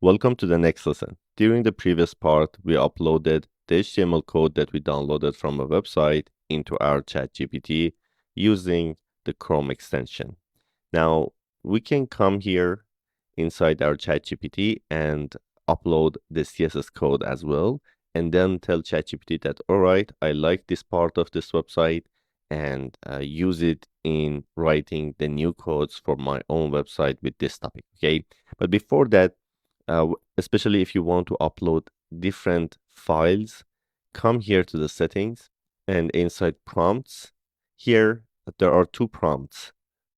Welcome to the next lesson. During the previous part, we uploaded the HTML code that we downloaded from a website into our ChatGPT using the Chrome extension. Now, we can come here inside our ChatGPT and upload the CSS code as well, and then tell ChatGPT that, all right, I like this part of this website and use it in writing the new codes for my own website with this topic, okay? But before that, especially if you want to upload different files, come here to the settings and inside prompts. Here, there are two prompts.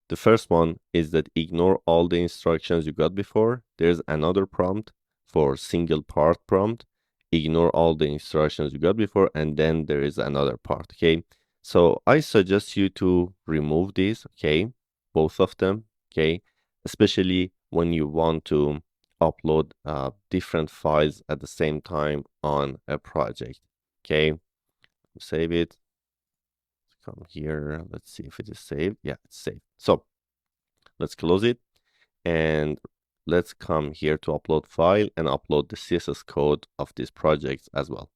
The first one is that ignore all the instructions you got before. There's another prompt for single part prompt. Ignore all the instructions you got before, and then there is another part, okay? So I suggest you to remove these, okay? Both of them, okay? Especially when you want to upload different files at the same time on a project, okay? Save it. Come here. Let's see if it is saved. Yeah, it's saved. So let's close it and let's come here to upload file and upload the CSS code of this project as well.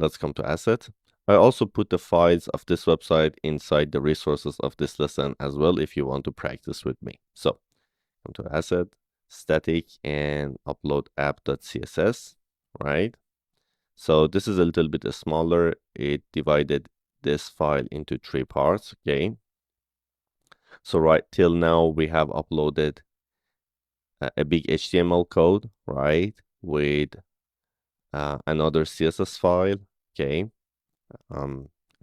Let's come to asset. I also put the files of this website inside the resources of this lesson as well if you want to practice with me. So come to asset, static, and upload app.css, right? So this is a little bit smaller. It divided this file into 3 parts, okay? So right till now, we have uploaded a big HTML code, right? With another CSS file, okay?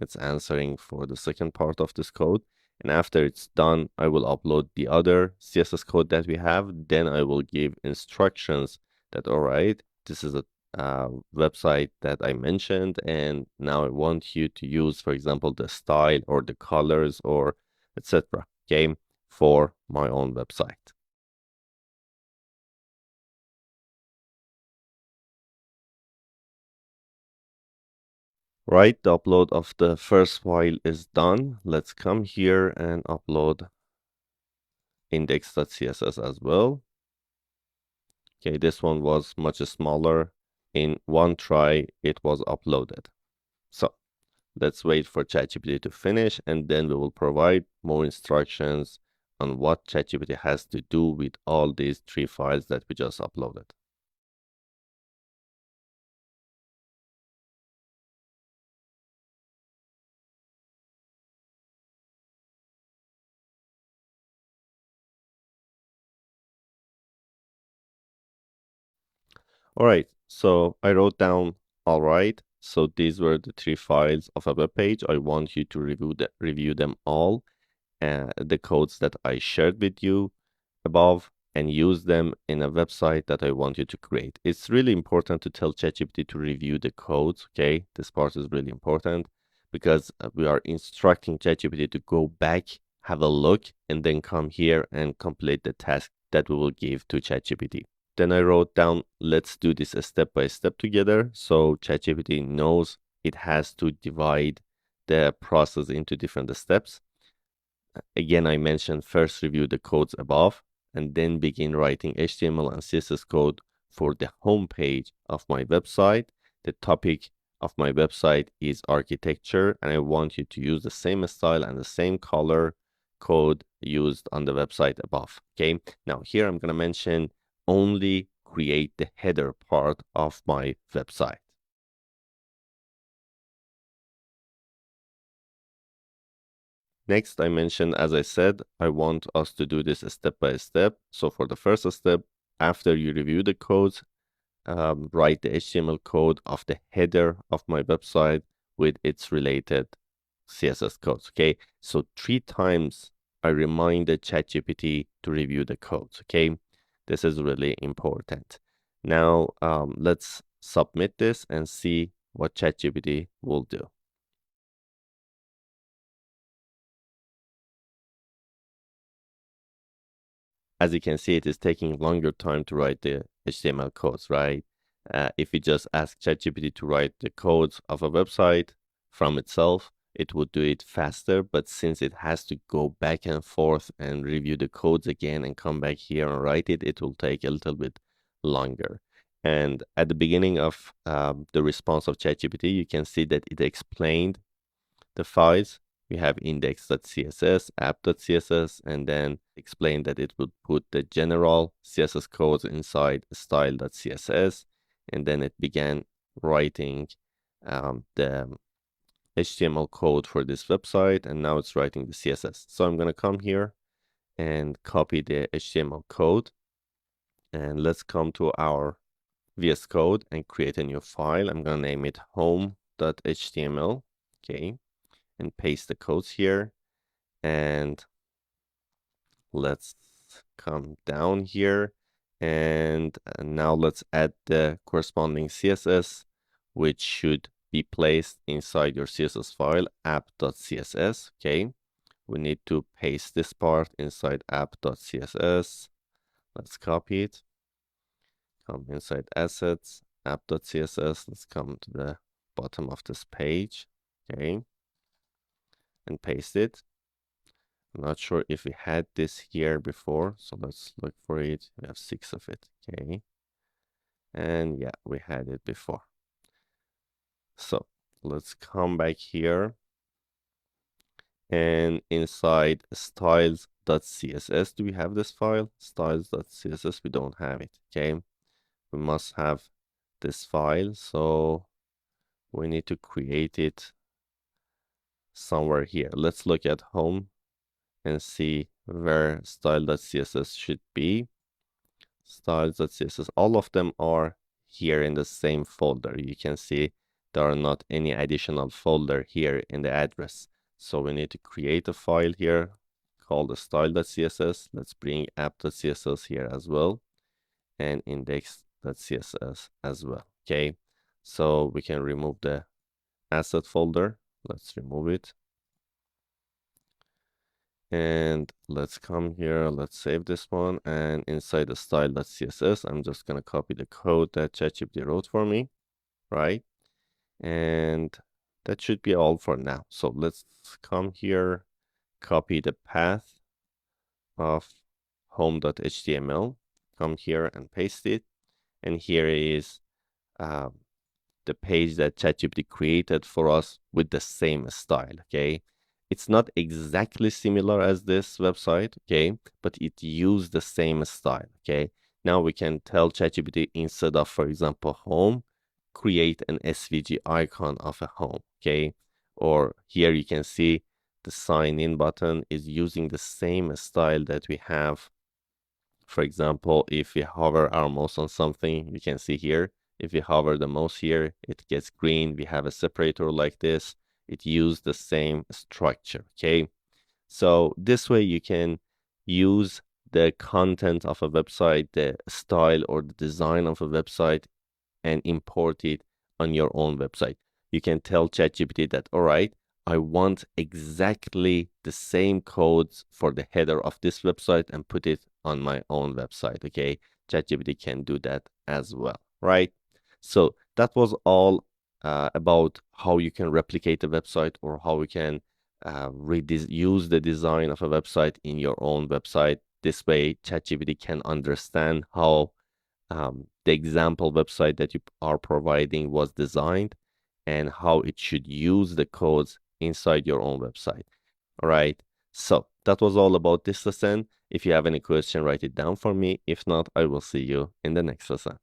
It's answering for the second part of this code. And after it's done, I will upload the other CSS code that we have. Then I will give instructions that, all right, this is a website that I mentioned, and now I want you to use, for example, the style or the colors or etc. Okay, for my own website. Right, the upload of the first file is done. Let's come here and upload index.css as well. Okay, this one was much smaller. In one try, it was uploaded. So let's wait for ChatGPT to finish, and then we will provide more instructions on what ChatGPT has to do with all these 3 files that we just uploaded. All right, so I wrote down, all right, so these were the 3 files of a web page. I want you to review them all, the codes that I shared with you above, and use them in a website that I want you to create. It's really important to tell ChatGPT to review the codes, okay? This part is really important because we are instructing ChatGPT to go back, have a look, and then come here and complete the task that we will give to ChatGPT. Then I wrote down, let's do this step by step together. So ChatGPT knows it has to divide the process into different steps. Again, I mentioned first review the codes above and then begin writing HTML and CSS code for the home page of my website. The topic of my website is architecture, and I want you to use the same style and the same color code used on the website above. Okay, now here I'm going to mention only create the header part of my website. Next, I mentioned, as I said, I want us to do this step by step. So for the first step, after you review the codes, write the HTML code of the header of my website with its related CSS codes. Okay, so 3 times I reminded ChatGPT to review the codes. Okay, this is really important. Now, let's submit this and see what ChatGPT will do. As you can see, it is taking longer time to write the HTML codes, right? If you just ask ChatGPT to write the codes of a website from itself, it would do it faster. But since it has to go back and forth and review the codes again and come back here and write it, it will take a little bit longer. And at the beginning of the response of ChatGPT, you can see that it explained the files. We have index.css, app.css, and then explained that it would put the general CSS codes inside style.css, and then it began writing the HTML code for this website, and now it's writing the CSS. So I'm going to come here and copy the HTML code, and let's come to our VS Code and create a new file. I'm going to name it home.html, okay, and paste the codes here, and let's come down here, and now let's add the corresponding CSS, which should be placed inside your CSS file, app.css, okay. We need to paste this part inside app.css. Let's copy it, come inside assets, app.css. Let's come to the bottom of this page, okay, and paste it. I'm not sure if we had this here before, so let's look for it. We have 6 of it, okay. And yeah, we had it before. So let's come back here, and inside styles.css, do we have this file? Styles.css, we don't have it, okay. We must have this file, so we need to create it somewhere here. Let's look at home and see where style.css should be. Styles.css, all of them are here in the same folder. You can see there are not any additional folder here in the address. So we need to create a file here called style.css. Let's bring app.css here as well, and index.css as well, okay. So we can remove the asset folder. Let's remove it. And let's come here, let's save this one, and inside the style.css, I'm just gonna copy the code that ChatGPT wrote for me, right? And that should be all for now. So let's come here, copy the path of home.html, come here and paste it, and here is the page that ChatGPT created for us with the same style, okay? It's not exactly similar as this website, okay, but it used the same style, okay. Now we can tell ChatGPT, instead of, for example, home, create an SVG icon of a home, okay. Or here you can see the sign in button is using the same style that we have. For example, if we hover our mouse on something, you can see here, if we hover the mouse here, it gets green. We have a separator like this. It used the same structure, okay? So this way you can use the content of a website, the style or the design of a website, and import it on your own website. You can tell ChatGPT that, all right, I want exactly the same codes for the header of this website and put it on my own website, okay? ChatGPT can do that as well, right? So that was all about how you can replicate a website, or how we can use the design of a website in your own website. This way, ChatGPT can understand how the example website that you are providing was designed, and how it should use the codes inside your own website. All right. So that was all about this lesson. If you have any question, write it down for me. If not, I will see you in the next lesson.